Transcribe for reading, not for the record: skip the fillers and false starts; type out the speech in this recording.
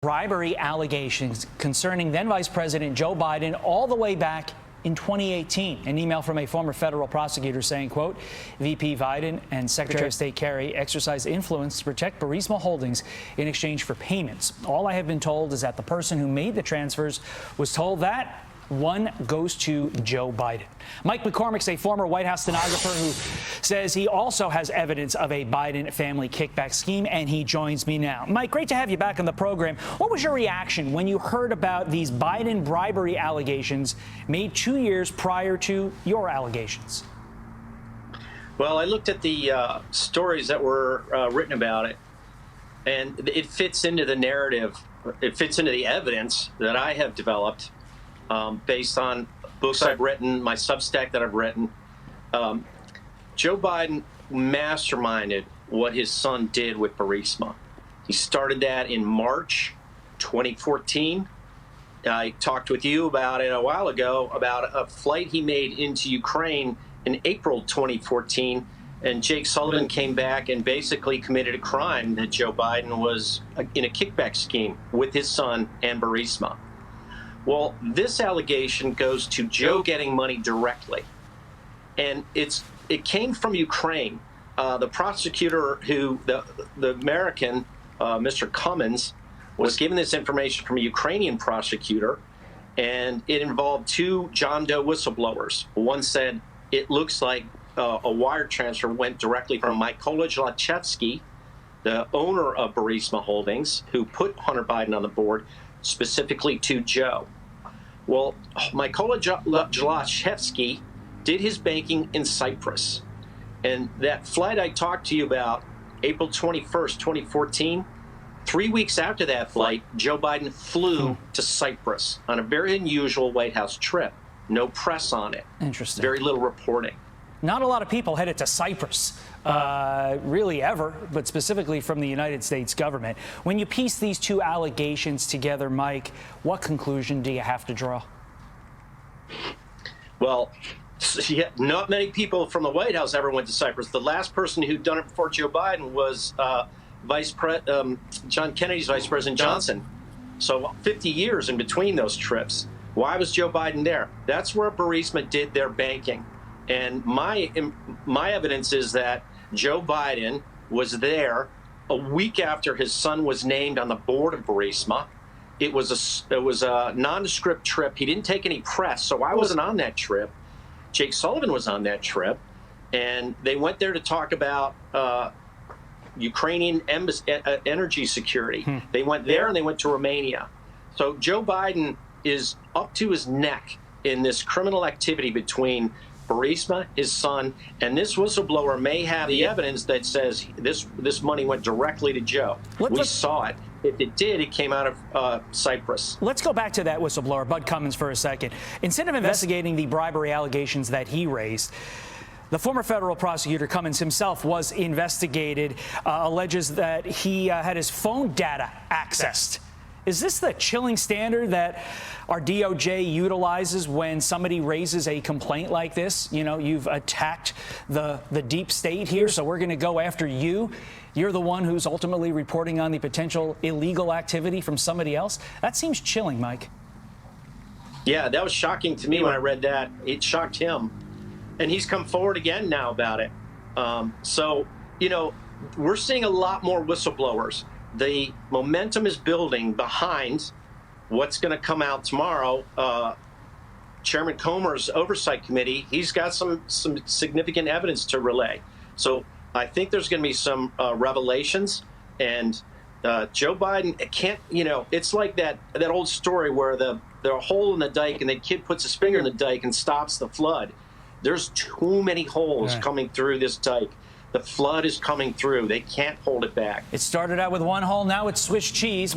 bribery allegations concerning then Vice President Joe Biden all the way back in 2018. An email from a former federal prosecutor saying, quote, VP Biden and Secretary of State Kerry exercised influence to protect Burisma Holdings in exchange for payments. All I have been told is that the person who made the transfers was told that one goes to Joe Biden. Mike McCormick's a former White House stenographer who says he also has evidence of a Biden family kickback scheme, and he joins me now. Mike, great to have you back on the program. What was your reaction when you heard about these Biden bribery allegations made 2 years prior to your allegations? Well, I looked at the stories that were written about it, and it fits into the narrative. It fits into the evidence that I have developed based on books I've written, my Substack that I've written. Joe Biden masterminded what his son did with Burisma. He started that in March 2014. I talked with you about it a while ago, about a flight he made into Ukraine in April 2014. And Jake Sullivan came back and basically committed a crime that Joe Biden was in a kickback scheme with his son and Burisma. Well, this allegation goes to Joe getting money directly, and it came from Ukraine. The prosecutor, the American, Mr. Cummins, was given this information from a Ukrainian prosecutor, and it involved two John Doe whistleblowers. One said it looks like a wire transfer went directly from Mykola Zlochevsky, the owner of Burisma Holdings, who put Hunter Biden on the board, specifically to Joe. Well, Mykola Zlochevsky did his banking in Cyprus. And that flight I talked to you about, April 21st, 2014, 3 weeks after that flight, Joe Biden flew to Cyprus on a very unusual White House trip. No press on it. Interesting. Very little reporting. Not a lot of people headed to Cyprus, really ever, but specifically from the United States government. When you piece these two allegations together, Mike, what conclusion do you have to draw? Well, not many people from the White House ever went to Cyprus. The last person who'd done it before Joe Biden was John Kennedy's Vice President Johnson. So 50 years in between those trips. Why was Joe Biden there? That's where Burisma did their banking. And my evidence is that Joe Biden was there a week after his son was named on the board of Burisma. It was a nondescript trip. He didn't take any press, so I wasn't on that trip. Jake Sullivan was on that trip, and they went there to talk about Ukrainian energy security. They went there and they went to Romania. So Joe Biden is up to his neck in this criminal activity between Burisma, his son, and this whistleblower may have the evidence that says this money went directly to Joe. We saw it. If it did, it came out of Cyprus. Let's go back to that whistleblower, Bud Cummins, for a second. Instead of investigating the bribery allegations that he raised, the former federal prosecutor Cummins himself was investigated, alleges that he had his phone data accessed. Is this the chilling standard that our DOJ utilizes when somebody raises a complaint like this? You know, you've attacked the deep state here, so we're going to go after you. You're the one who's ultimately reporting on the potential illegal activity from somebody else. That seems chilling, Mike. Yeah, that was shocking to me when I read that. It shocked him. And he's come forward again now about it. So, you know, we're seeing a lot more whistleblowers. The momentum is building behind what's going to come out tomorrow. Chairman Comer's oversight committee, he's got some significant evidence to relay. So I think there's going to be some revelations. And Joe Biden can't, you know, it's like that old story where there's a hole in the dike and the kid puts his finger in the dike and stops the flood. There's too many holes coming through this dike. The flood is coming through. They can't hold it back. It started out with one hole. Now it's Swiss cheese.